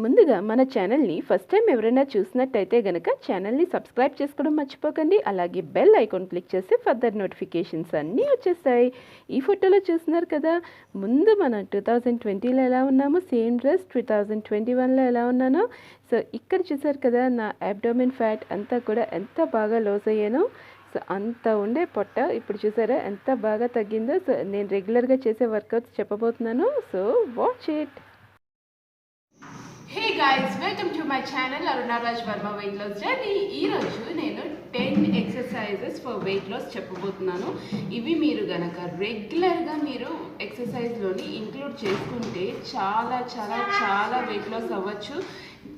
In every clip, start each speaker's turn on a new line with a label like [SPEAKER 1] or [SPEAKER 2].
[SPEAKER 1] ముందుగా మన ఛానల్ని ఫస్ట్ టైం ఎవరైనా చూసినట్టయితే గనక ఛానల్ని సబ్స్క్రైబ్ చేసుకోవడం మర్చిపోకండి. అలాగే బెల్ ఐకాన్ క్లిక్ చేస్తే ఫర్దర్ నోటిఫికేషన్స్ అన్నీ వచ్చేస్తాయి. ఈ ఫోటోలో చూస్తున్నారు కదా, ముందు మనం 2020లో ఎలా ఉన్నామో సేమ్ డ్రెస్ 2021లో ఎలా ఉన్నానో. సో ఇక్కడ చూసారు కదా, నా అబ్డోమెన్ ఫ్యాట్ అంతా కూడా ఎంత బాగా లాస్ అయ్యానో. సో అంత ఉండే పొట్ట ఇప్పుడు చూసారా ఎంత బాగా తగ్గిందో. సో నేను రెగ్యులర్గా చేసే వర్కౌట్స్ చెప్పబోతున్నాను. So watch it.
[SPEAKER 2] Hey guys, welcome to my channel Aruna Raj Verma Weight Loss Journey. ఈ రోజు నేను 10 ఎక్సర్సైజెస్ ఫర్ వెయిట్ లాస్ చెప్పబోతున్నాను. ఇవి మీరు గనక రెగ్యులర్గా మీరు ఎక్సర్సైజ్లోని ఇంక్లూడ్ చేసుకుంటే చాలా చాలా చాలా వెయిట్ లాస్ అవ్వచ్చు.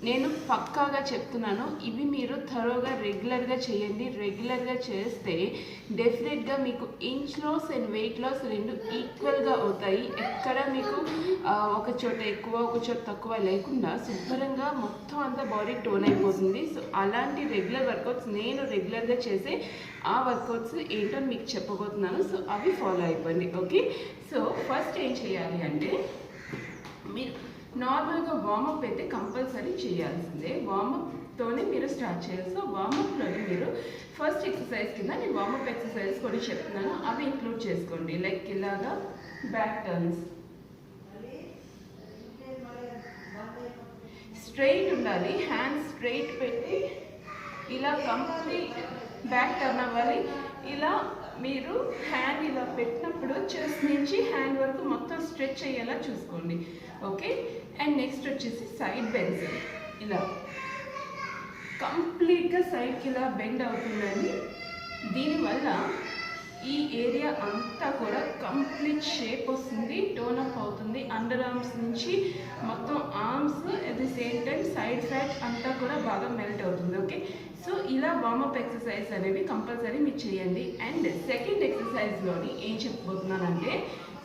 [SPEAKER 2] నేను పక్కాగా చెప్తున్నాను. ఇవి మీరు థరోగా రెగ్యులర్గా చేయండి. రెగ్యులర్గా చేస్తే డెఫినెట్గా మీకు inch loss and weight loss రెండు ఈక్వల్గా అవుతాయి. ఎక్కడ మీకు ఒక చోట ఎక్కువ ఒక చోట తక్కువ లేకుండా శుభ్రంగా మొత్తం అంతా బాడీ టోన్ అయిపోతుంది. సో అలాంటి రెగ్యులర్ వర్కౌట్స్ నేను రెగ్యులర్గా చేసే ఆ వర్కౌట్స్ ఏంటో మీకు చెప్పబోతున్నాను. సో అవి ఫాలో అయిపోండి. ఓకే, సో ఫస్ట్ ఏం చేయాలి అంటే, మీరు నార్మల్గా వార్మప్ అయితే కంపల్సరీ చేయాల్సిందే. వార్మప్తోనే మీరు స్టార్ట్ చేయాలి. సో వార్మప్లోనే మీరు ఫస్ట్ ఎక్సర్సైజ్ కింద నేను వార్మప్ ఎక్సర్సైజ్ కూడా చెప్తున్నాను, అవి ఇంక్లూడ్ చేసుకోండి. లైక్ ఇలాగా బ్యాక్ టర్న్స్, స్ట్రైట్ ఉండాలి, హ్యాండ్ స్ట్రైట్ పెట్టి ఇలా కంప్లీట్ బ్యాక్ టర్న్ అవ్వాలి. ఇలా మీరు హ్యాండ్ ఇలా పెట్టినప్పుడు చెస్ట్ నుంచి హ్యాండ్ వరకు మొత్తం స్ట్రెచ్ అయ్యేలా చూసుకోండి. ఓకే, అండ్ నెక్స్ట్ వచ్చేసి సైడ్ బెండ్స్. ఇలా కంప్లీట్గా సైడ్కి ఇలా బెండ్ అవుతుందండి. దీనివల్ల ఈ ఏరియా అంతా కూడా కంప్లీట్ షేప్ వస్తుంది, టోన్ అప్ అవుతుంది. అండర్ ఆర్మ్స్ నుంచి మొత్తం arms at the same time side fat అంతా కూడా బాగా మెల్ట్ అవుతుంది. ఓకే, సో ఇలా వార్మప్ ఎక్సర్సైజ్ అనేవి కంపల్సరీ మీరు చేయండి. అండ్ సెకండ్ ఎక్సర్సైజ్లోని ఏం చెప్పబోతున్నానంటే,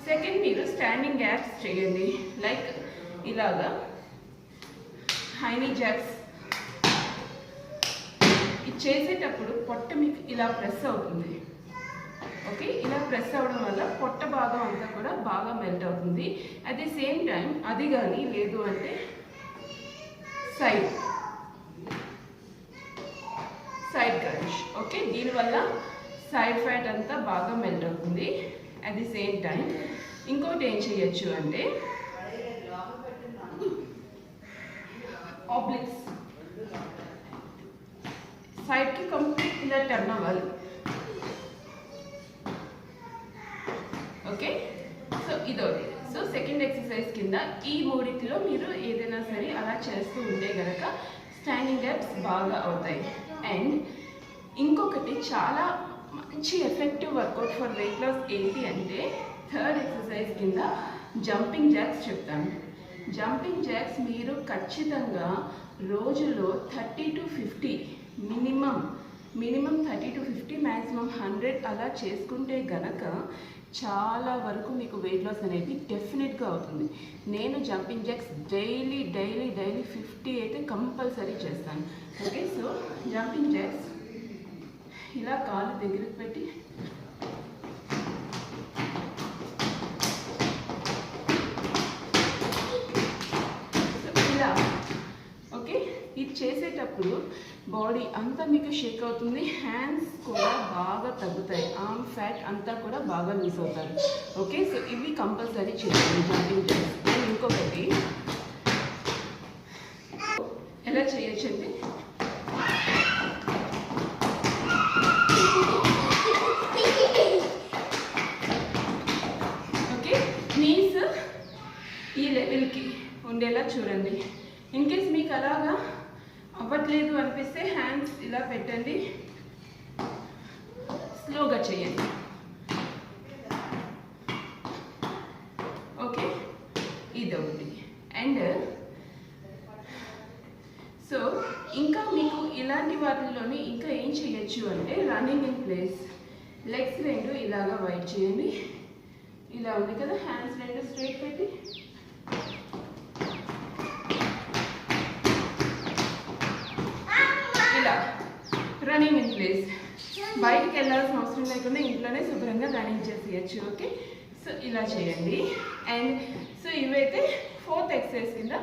[SPEAKER 2] సెకండ్ మీరు స్టాండింగ్ యాప్స్ చేయండి. లైక్ ఇలాగా హైనీ జాక్స్. ఇది చేసేటప్పుడు పొట్ట మీకు ఇలా ప్రెస్ అవుతుంది. ఓకే, ఇలా ప్రెస్ అవ్వడం వల్ల పొట్ట భాగం అంతా కూడా బాగా మెల్ట్ అవుతుంది. అట్ ది సేమ్ టైం అది కానీ లేదు అంటే సైడ్ క్రంచ్. ఓకే, దీనివల్ల సైడ్ ఫ్యాట్ అంతా బాగా మెల్ట్ అవుతుంది. అట్ ది సేమ్ టైం ఇంకోటి ఏం చేయొచ్చు అంటే ఆబ్లిక్స్. సైడ్కి కంప్లీట్ ఇలా టర్న్ అవ్వాలి. ఓకే, సో ఇదొకటి. సో సెకండ్ ఎక్సర్సైజ్ కింద ఈ మూడిటిలో మీరు ఏదైనా సరే అలా చేస్తూ ఉంటే కనుక స్టాండింగ్ యాప్స్ బాగా అవుతాయి. అండ్ ఇంకొకటి చాలా మంచి effective workout for weight loss ఏంటి అంటే, థర్డ్ ఎక్సర్సైజ్ కింద జంపింగ్ జాక్స్ చెప్తాను. జంపింగ్ జాక్స్ మీరు ఖచ్చితంగా రోజులో 30 to 50 మినిమం 30 to 50 మ్యాక్సిమం 100 అలా చేసుకుంటే గనక చాలా వరకు మీకు వెయిట్ లాస్ అనేది డెఫినెట్గా అవుతుంది. నేను జంపింగ్ జాక్స్ డైలీ 50 అయితే కంపల్సరీ చేస్తాను. ఓకే, సో జంపింగ్ జాక్స్ ఇలా కాలు దగ్గరికి పెట్టి ఇలా. ఓకే, ఇది చేసేటప్పుడు బాడీ అంతా మీకు షేక్ అవుతుంది, హ్యాండ్స్ కూడా బాగా తగ్గుతాయి, ఆర్మ్ ఫ్యాట్ అంతా కూడా బాగా లూజ్ అవుతారు. ఓకే, సో ఇవి కంపల్సరీ చేయాలి జంపింగ్ జాక్స్. అండ్ ఇంకొకటి ఎలా చేయొచ్చండి, ఓకే, నీస్ ఈ లెవెల్కి ఉండేలా చూడండి. ఇన్ కేస్ మీకు అలాగా అవ్వట్లేదు అనిపిస్తే హ్యాండ్స్ ఇలా పెట్టండి, స్లోగా చేయండి. ఓకే, ఇదొకటి. అండ్ సో ఇంకా మీకు ఇలాంటి వాటిల్లోని ఇంకా ఏం చేయొచ్చు అంటే, రన్నింగ్ ఇన్ ప్లేస్. లెగ్స్ రెండు ఇలాగా వైడ్ చేయండి. ఇలా ఉంది కదా, హ్యాండ్స్ రెండు స్ట్రైట్ పెట్టి ఇలా రన్నింగ్ ఇన్ ప్లేస్. బయటికి వెళ్ళాల్సిన అవసరం లేకుండా ఇంట్లోనే శుభ్రంగా రన్నింగ్ చేసేయచ్చు. ఓకే, సో ఇలా చేయండి. అండ్ సో ఇవైతే ఫోర్త్ ఎక్సర్సైజ్ కింద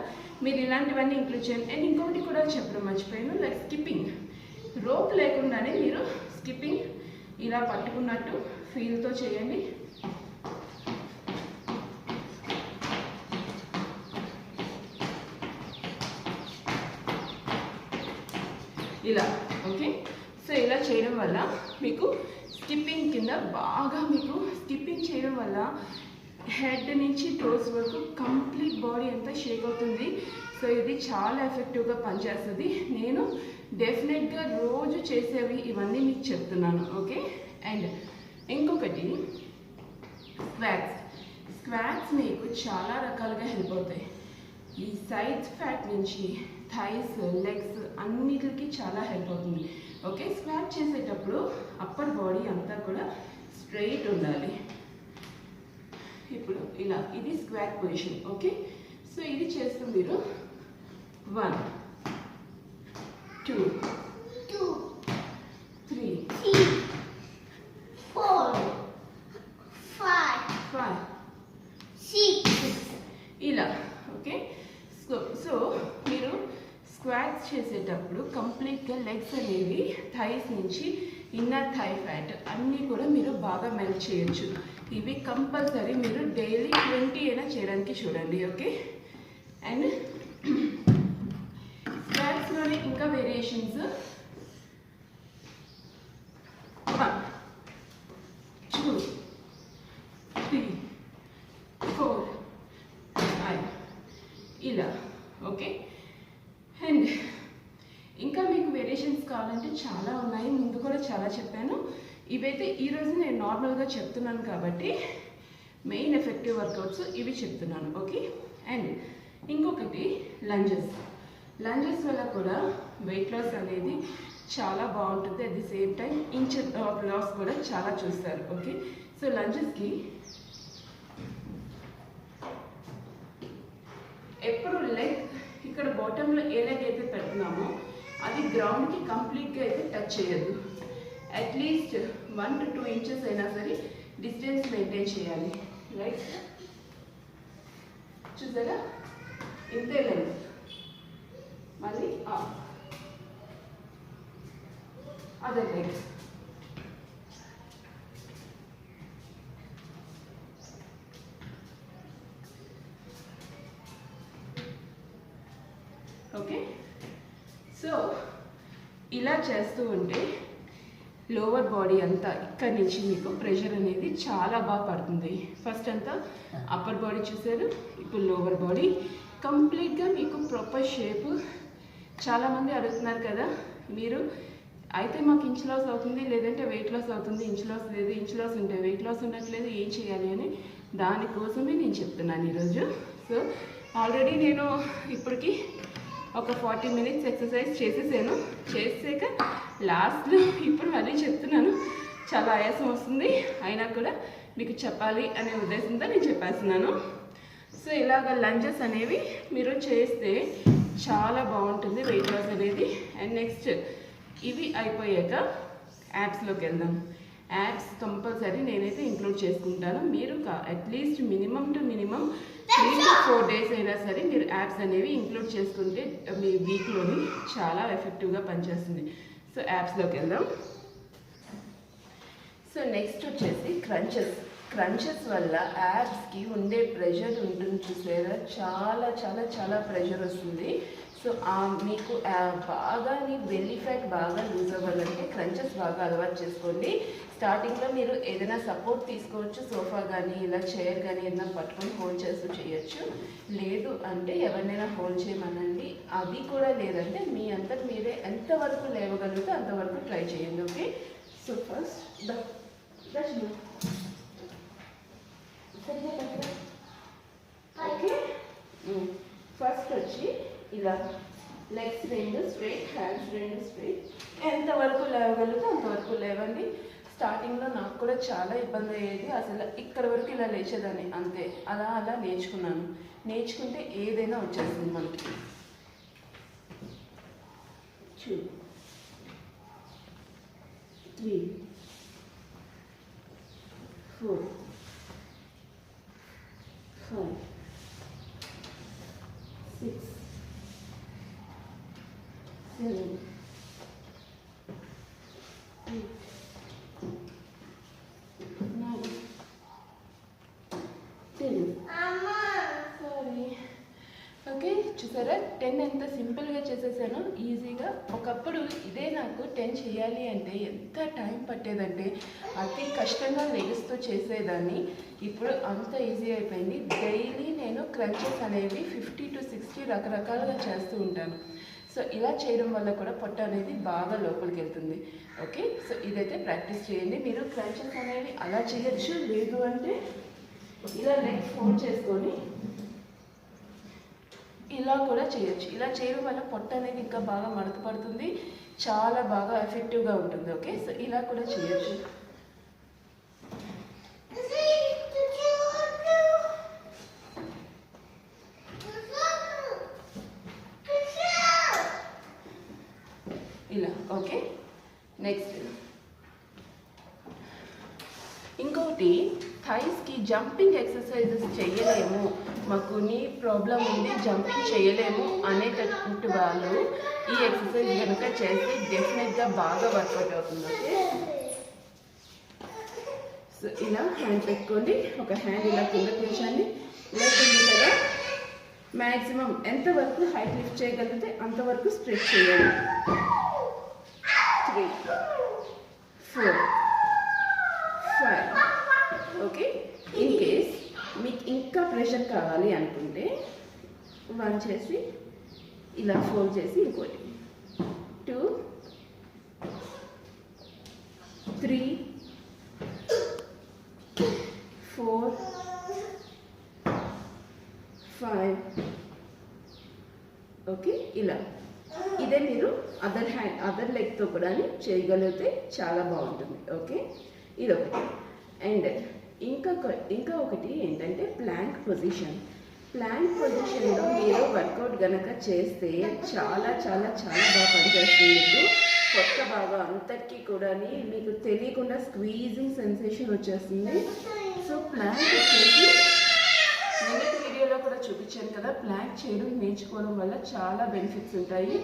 [SPEAKER 2] మీరు ఇలాంటివన్నీ ఇంక్లూడ్ చేయండి. అండ్ ఇంకొకటి కూడా చెప్పడం మర్చిపోయాను, లైక్ స్కిప్పింగ్. రోప్ లేకుండానే మీరు స్కిప్పింగ్ ఇలా పట్టుకున్నట్టు ఫీల్తో చేయండి. ఇలా ఓకే. సో ఇలా చేయడం వల్ల మీకు స్కిప్పింగ్ కింద బాగా మీకు స్కిప్పింగ్ చేయడం వల్ల హెడ్ నుంచి టోస్ వరకు కంప్లీట్ బాడీ అంతా షేక్ అవుతుంది. సో ఇది చాలా ఎఫెక్టివ్గా పనిచేస్తుంది. నేను డెఫినెట్గా రోజు చేసేవి ఇవన్నీ మీకు చెప్తున్నాను ఓకే. అండ్ ఇంకొకటి స్క్వాట్స్ మీకు చాలా రకాలుగా హెల్ప్ అవుతాయి. ఈ సైడ్స్ ఫ్యాట్ నుంచి థైస్, లెగ్స్ అన్నిటికి చాలా హెల్ప్ అవుతుంది ఓకే. స్క్వాట్ చేసేటప్పుడు అప్పర్ బాడీ అంతా కూడా స్ట్రైట్ ఉండాలి. ఇప్పుడు ఇలా ఇది స్క్వాట్ పొజిషన్ ఓకే. సో ఇది చేస్తూ మీరు 1 2 3
[SPEAKER 3] 4 5 6
[SPEAKER 2] ఇలా ఓకే. సో మీరు స్క్వాట్స్ చేసేటప్పుడు కంప్లీట్గా లెగ్స్ అనేవి థైస్ నుంచి ఇన్నర్ థై ఫ్యాట్ అన్నీ కూడా మీరు బాగా మెల్ట్ చేయొచ్చు. ఇవి కంపల్సరీ మీరు డైలీ 20 అయినా చేయడానికి చూడండి ఓకే. అండ్ స్క్వాట్స్లోనే ఇంకా వేరియేషన్స్ 1 2 3 4 5 ఇలా ఓకే. అండ్ ఇంకా మీకు వేరియేషన్స్ కావాలంటే చాలా ఉన్నాయి, ముందు కూడా చాలా చెప్పాను. ఇవైతే ఈరోజు నేను నార్మల్గా చెప్తున్నాను కాబట్టి మెయిన్ ఎఫెక్టివ్ వర్కౌట్స్ ఇవి చెప్తున్నాను ఓకే. అండ్ ఇంకొకటి లంజెస్ వల్ల కూడా వెయిట్ లాస్ అనేది చాలా బాగుంటుంది. At the same time inch of loss కూడా చాలా చూస్తారు ఓకే. సో లంజెస్కి ఎప్పుడు లెగ్ ఇక్కడ బాటంలో ఏ లెగ్ అయితే పెడుతున్నామో అది గ్రౌండ్కి కంప్లీట్గా అయితే టచ్ చేయదు. అట్లీస్ట్ 1 to 2 inches అయినా సరే డిస్టెన్స్ మెయింటైన్ చేయాలి. రైట్, చూసారా ఇంతే లెంత్. మళ్ళీ అదర్ లెగ్ ఓకే. సో ఇలా చేస్తూ ఉంటే లోవర్ బాడీ అంతా ఇక్కడి నుంచి మీకు ప్రెషర్ అనేది చాలా బాగా పడుతుంది. ఫస్ట్ అంతా అప్పర్ బాడీ చూసారు, ఇప్పుడు లోవర్ బాడీ కంప్లీట్గా మీకు ప్రాపర్ షేప్. చాలామంది అడుగుతున్నారు కదా మీరు, అయితే మాకు ఇంచ్ లాస్ అవుతుంది లేదంటే వెయిట్ లాస్ అవుతుంది, ఇంచ్ లాస్ లేదు, ఇంచ్ లాస్ ఉంటే వెయిట్ లాస్ ఉండట్లేదు, ఏం చేయాలి అని. దానికోసమే నేను చెప్తున్నాను ఈరోజు. సో ఆల్రెడీ నేను ఇప్పటికి ఒక 40 minutes ఎక్సర్సైజ్ చేసేసాను. చేసాక లాస్ట్లో ఇప్పుడు మళ్ళీ చెప్తున్నాను, చాలా ఆయాసం వస్తుంది, అయినా కూడా మీకు చెప్పాలి అనే ఉద్దేశంతో నేను చెప్పేస్తున్నాను. సో ఇలాగ లంజెస్ అనేవి మీరు చేస్తే చాలా బాగుంటుంది వెయిట్ లాస్ అనేది. అండ్ నెక్స్ట్ ఇవి అయిపోయాక యాప్స్లోకి వెళ్దాం. యాప్స్ కంపల్సరీ నేనైతే ఇంక్లూడ్ చేసుకుంటాను. మీరు at least minimum to minimum 3 to 4 days అయినా సరే మీరు యాప్స్ అనేవి ఇంక్లూడ్ చేసుకుంటే మీ వీక్లోని చాలా ఎఫెక్టివ్గా పనిచేస్తుంది. సో యాప్స్లోకి వెళ్దాం. సో నెక్స్ట్ వచ్చేసి క్రంచెస్ వల్ల యాప్స్కి ఉండే ప్రెషర్ ఉంటుంది చూసారా, చాలా చాలా చాలా ప్రెషర్ వస్తుంది. సో మీకు బాగా బెల్లీ ఫ్యాట్ బాగా లూజ్ అవ్వాలంటే క్రంచెస్ బాగా అలవాటు చేసుకోండి. స్టార్టింగ్లో మీరు ఏదైనా సపోర్ట్ తీసుకోవచ్చు, సోఫా కానీ ఇలా చైర్ కానీ ఏదైనా పట్టుకొని హోల్డ్ చేస్తూ చేయొచ్చు. లేదు అంటే ఎవరినైనా హోల్డ్ చేయమనండి. అది కూడా లేదంటే మీ అంతటి మీరే ఎంతవరకు లేవగలిగితే అంతవరకు ట్రై చేయండి okay. So first okay. First వచ్చి ఇలా లెగ్స్ 2 స్ట్రైట్, హ్యాండ్స్ 2 స్ట్రైట్, ఎంతవరకు లేవగలిగితే అంతవరకు లేవండి. స్టార్టింగ్లో నాకు కూడా చాలా ఇబ్బంది అయ్యేది, అసలు ఇక్కడ వరకు ఇలా లేచేదాన్ని అంతే. అలా నేర్చుకున్నాను. నేర్చుకుంటే ఏదైనా వచ్చేస్తుంది మనకి. 2 3 4 5 6 7, 8, 9, 10. సారీ. ఓకే, చూసారా 10 ఎంత సింపుల్గా చేసేసాను ఈజీగా. ఒకప్పుడు ఇదే నాకు 10 చేయాలి అంటే ఎంత టైం పట్టేదంటే అతి కష్టంగా లెగుస్తూ చేసేదాన్ని. ఇప్పుడు అంత ఈజీ అయిపోయింది. డైలీ నేను క్రంచెస్ అనేవి 50 to 60 రకరకాలుగా చేస్తూ ఉంటాను. సో ఇలా చేయడం వల్ల కూడా పొట్ట అనేది బాగా లోపలికి వెళ్తుంది. ఓకే, సో ఇదైతే ప్రాక్టీస్ చేయండి. మీరు క్రంచెస్ అనేవి అలా చేయొచ్చు, లేదు అంటే ఇలా లెగ్ ఫోల్డ్ చేసుకొని ఇలా కూడా చేయొచ్చు. ఇలా చేయడం వల్ల పొట్ట అనేది ఇంకా బాగా మడత పడుతుంది, చాలా బాగా ఎఫెక్టివ్గా ఉంటుంది. ఓకే, సో ఇలా కూడా చేయొచ్చు. ఇలా. ఓకే, నెక్స్ట్ ఇంకొకటి, థైస్కి జంపింగ్ ఎక్సర్సైజెస్ చేయలేము, మాకు నీ ప్రాబ్లం ఉంది జంపింగ్ చేయలేము అనేటటువంటి వాళ్ళు ఈ ఎక్సర్సైజ్ కనుక చేస్తే డెఫినెట్గా బాగా వర్కౌట్ అవుతుంది. ఓకే, సో ఇలా హ్యాండ్ పెట్టుకోండి, ఒక హ్యాండ్ ఇలా కింద కూర్చోండి, లేకుంది కదా మ్యాక్సిమం ఎంతవరకు హైట్ లిఫ్ట్ చేయగలిగితే అంతవరకు స్ట్రెచ్ చేయండి. 3, 4, 5. ఓకే, ఇన్ కేస్ మీకు ఇంకా ప్రెషర్ కావాలి అనుకుంటే 1 చేసి ఇలా ఫోల్డ్ చేసి ఇంకోటి 2, 3, 4, 5. ఓకే, ఇలా. ఇదే మీరు అదర్ లెగ్తో కూడా చేయగలిగితే చాలా బాగుంటుంది. ఓకే, ఇదొకటి. అండ్ ఇంకా ఒకటి ఏంటంటే ప్లాంక్ పొజిషన్. ప్లాంక్ పొజిషన్లో మీరు వర్కౌట్ కనుక చేస్తే చాలా చాలా చాలా బాగా పనిచేస్తుంది. మీకు కొత్త బాగా అంతటికీ కూడా మీకు తెలియకుండా స్క్వీజింగ్ సెన్సేషన్ వచ్చేస్తుంది. సో ప్లాంక్ వచ్చేసి మొదటి వీడియోలో కూడా చూపించాను కదా, ప్లాంక్ చేయడం నేర్చుకోవడం వల్ల చాలా బెనిఫిట్స్ ఉంటాయి.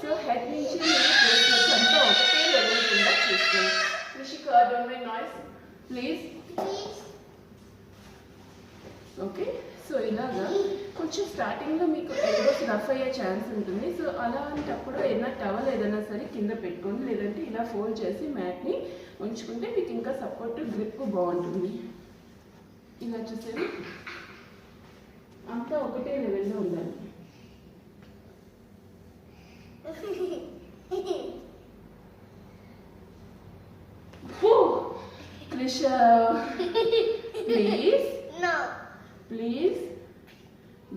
[SPEAKER 2] సో హెడ్ నుంచి మీరు ఫేస్ అంతా ఒకటే లెవెల్ కింద చూసుకోండి. Rishika, don't make noise please. Okay, so ఇలాగా కొంచెం స్టార్టింగ్లో మీకు ఎల్బోస్ రఫ్ అయ్యే ఛాన్స్ ఉంటుంది. సో అలాంటప్పుడు ఏదైనా టవల్ ఏదైనా సరే కింద పెట్టుకోండి, లేదంటే ఇలా ఫోల్డ్ చేసి మ్యాట్ని ఉంచుకుంటే మీకు ఇంకా సపోర్ట్ గ్రిప్ బాగుంటుంది. ఇలా చూసేది అంతా ఒకటే లెవెల్లో ఉండాలి. Krisha, please.
[SPEAKER 3] No.
[SPEAKER 2] Please.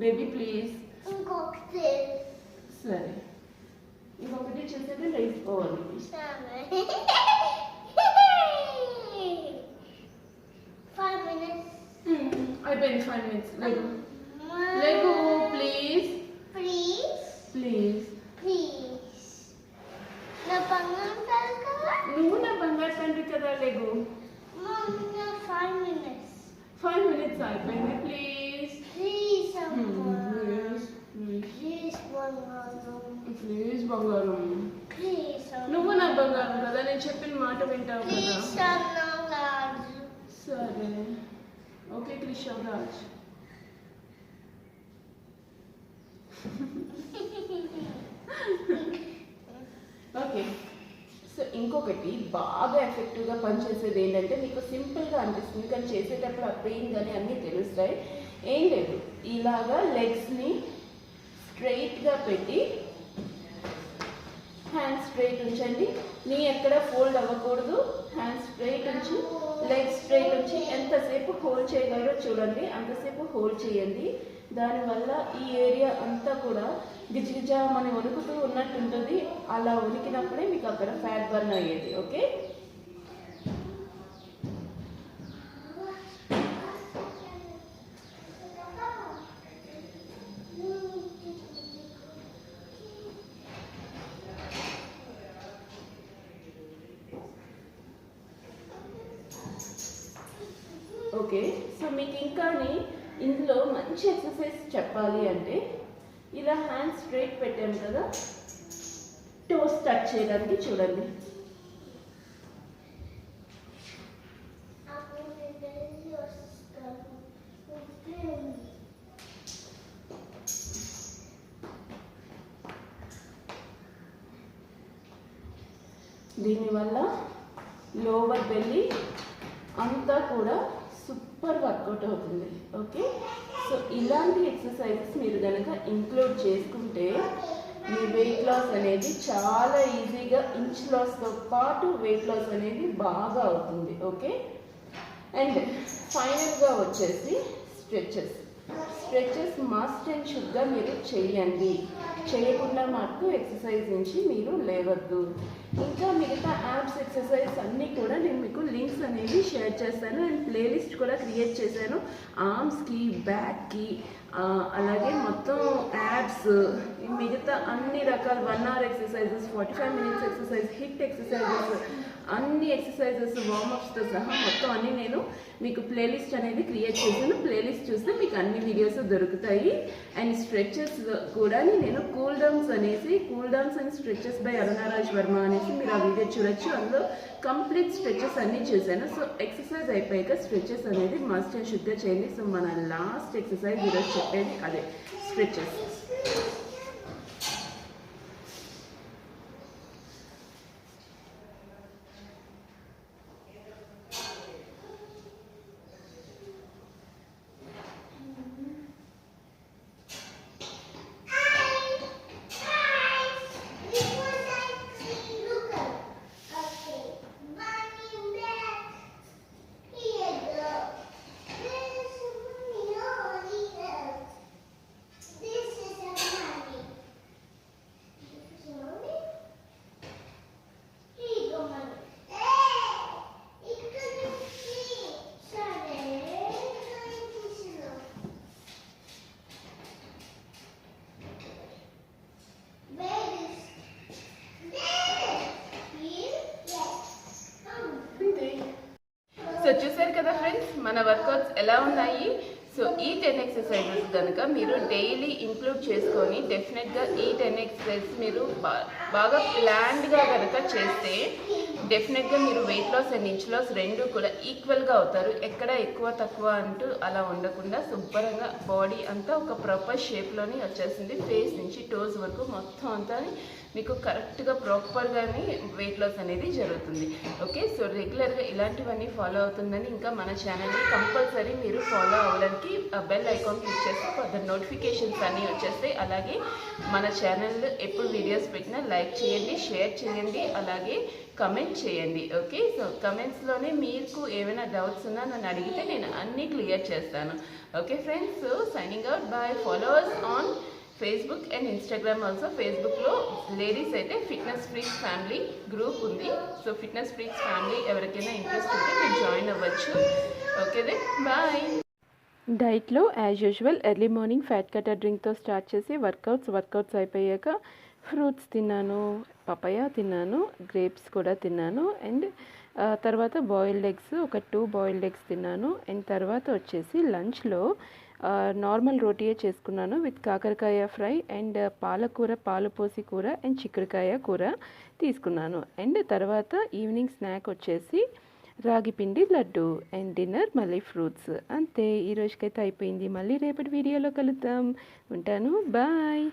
[SPEAKER 2] Baby, please. సరే, ఇంకొకటి చేసేది లేకపోవాలి. అయిపోయింది 5 minutes. లేగు లేగు ప్లీజ్ ప్లీజ్. నువ్వు నా బంగారు తండ్రి కదా, లేగు. 5 minutes అయిపోయింది. ప్లీజ్ ప్లీజ్ బంగారం, నువ్వు నా బంగారం కదా, నేను చెప్పిన మాట వింటావు కదా. సరే, okay Krishna Raj. Okay, so ఇంకొకటి బాగా ఎఫెక్టివ్గా పనిచేసేది ఏంటంటే, మీకు సింపుల్గా అనిపిస్తుంది కానీ చేసేటప్పుడు ఆ పెయిన్ కానీ అన్నీ తెలుస్తాయి. ఏం లేదు, ఇలాగా లెగ్స్ని స్ట్రైట్గా పెట్టి హ్యాండ్ స్ట్రైట్ ఉంచండి. నీ ఎక్కడ ఫోల్డ్ అవ్వకూడదు. హ్యాండ్ స్ట్రైట్ ఉంచి లెగ్ స్ట్రైట్ ఉంచి ఎంతసేపు హోల్డ్ చేయగలరో చూడండి, అంతసేపు హోల్డ్ చేయండి. దానివల్ల ఈ ఏరియా అంతా కూడా గిజగిజా మనం వణుకుతూ ఉన్నట్టు ఉంటుంది. అలా ఉనికినప్పుడే మీకు అక్కడ ఫ్యాట్ బర్న్ అయ్యేది. Okay, okay. సో మీకు ఇంకా ఇందులో మంచి ఎక్సర్సైజ్ చెప్పాలి అంటే, ఇలా హ్యాండ్ స్ట్రైట్ పెట్టాము కదా, టోస్ టచ్ చేయడానికి చూడండి. దీనివల్ల లోవర్ బెల్లీ అంతా కూడా సూపర్ వర్కౌట్ అవుతుంది. ఓకే, సో ఇలాంటి ఎక్సర్సైజెస్ మీరు కనుక ఇంక్లూడ్ చేసుకుంటే మీ వెయిట్ లాస్ అనేది చాలా ఈజీగా ఇంచ్ లాస్తో పాటు వెయిట్ లాస్ అనేది బాగా అవుతుంది. ఓకే, అండ్ ఫైనల్గా వచ్చేసి స్ట్రెచెస్ మస్ట్ అండ్ షుడ్గా మీరు చేయండి. చేయకుండా మాకు ఎక్సర్సైజ్ నుంచి మీరు లేవద్దు. ఇంకా మిగతా యాప్స్ ఎక్సర్సైజ్ అన్నీ కూడా నేను మీకు లింక్స్ అనేవి షేర్ చేస్తాను. అండ్ ప్లేలిస్ట్ కూడా క్రియేట్ చేశాను. ఆర్మ్స్కి, బ్యాక్కి, అలాగే మొత్తం యాప్స్, మిగతా అన్ని రకాల 1 hour exercises, 45 minutes exercise, hit exercises, అన్ని ఎక్సర్సైజెస్, వార్మప్స్తో సహా మొత్తం అన్నీ నేను మీకు ప్లేలిస్ట్ అనేది క్రియేట్ చేశాను. ప్లేలిస్ట్ చూస్తే మీకు అన్ని వీడియోస్ దొరుకుతాయి. అండ్ స్ట్రెచెస్ కూడా నేను cool downs and stretches by Arunaraj Varma అనేసి మీరు ఆ వీడియో చూడొచ్చు. అందులో కంప్లీట్ స్ట్రెచెస్ అన్నీ చూశాను. సో ఎక్సర్సైజ్ అయిపోయాక స్ట్రెచెస్ అనేది మస్ట్ అండ్ షుడ్గా చేయండి. సో మన లాస్ట్ ఎక్సర్సైజ్ ఈరోజు చెప్పేది అదే స్ట్రెచెస్. సో చూసారు కదా ఫ్రెండ్స్, మన వర్కౌట్స్ ఎలా ఉన్నాయి. సో ఈ 10 ఎక్సర్సైజెస్ కనుక మీరు డైలీ ఇంక్లూడ్ చేసుకొని డెఫినెట్గా ఈ 10 ఎక్సర్సైజెస్ మీరు బాగా ప్లాన్డ్గా కనుక చేస్తే డెఫినెట్గా మీరు weight loss and inch loss రెండు కూడా ఈక్వల్గా అవుతారు. ఎక్కడ ఎక్కువ తక్కువ అంటూ అలా ఉండకుండా శుభ్రంగా బాడీ అంతా ఒక ప్రాపర్ షేప్లోని వచ్చేసింది. ఫేస్ నుంచి టోస్ వరకు మొత్తం అంతా మీకు కరెక్ట్గా ప్రాపర్గానే వెయిట్ లాస్ అనేది జరుగుతుంది. ఓకే, సో రెగ్యులర్గా ఇలాంటివన్నీ ఫాలో అవుతుందని ఇంకా మన ఛానల్ని కంపల్సరీ మీరు ఫాలో అవ్వడానికి బెల్ ఐకాన్ క్లిక్ చేస్తే ఫర్దర్ నోటిఫికేషన్స్ అన్నీ వచ్చేస్తాయి. అలాగే మన ఛానల్ ఎప్పుడు వీడియోస్ పెట్టినా లైక్ చేయండి, షేర్ చేయండి, అలాగే కమెంట్ చేయండి. ఓకే, సో కమెంట్స్లోనే మీకు ఏమైనా డౌట్స్ ఉన్నా నన్ను అడిగితే నేను అన్నీ క్లియర్ చేస్తాను. Okay friends, so signing out. Bye. Followers on Facebook and Instagram also. ఫేస్బుక్లో లేడీస్ అయితే ఫిట్నెస్ ఫ్రీక్స్ ఫ్యామిలీ గ్రూప్ ఉంది. సో ఫిట్నెస్ ఫ్రీక్స్ ఫ్యామిలీ ఎవరికైనా ఇంట్రెస్ట్ ఉంటే మీరు జాయిన్ అవ్వచ్చు. Okay then bye.
[SPEAKER 1] డైట్లో as usual early morning fat cutter డ్రింక్తో start చేసి వర్కౌట్స్ అయిపోయాక ఫ్రూట్స్ తిన్నాను, పపాయ తిన్నాను, గ్రేప్స్ కూడా తిన్నాను. అండ్ తర్వాత బాయిల్డ్ ఎగ్స్, ఒక 2 బాయిల్డ్ ఎగ్స్ తిన్నాను. అండ్ తర్వాత వచ్చేసి లంచ్లో నార్మల్ రోటీయే చేసుకున్నాను విత్ కాకరకాయ ఫ్రై అండ్ పాలకూర, పాలు పోసి కూర అండ్ చిక్కుడుకాయ కూర తీసుకున్నాను. అండ్ తర్వాత ఈవినింగ్ స్నాక్ వచ్చేసి రాగి పిండి లడ్డు అండ్ డిన్నర్ మళ్ళీ ఫ్రూట్స్. అంతే, ఈ రోజుకైతే అయిపోయింది. మళ్ళీ రేపటి వీడియోలో కలుద్దాం. ఉంటాను, బాయ్.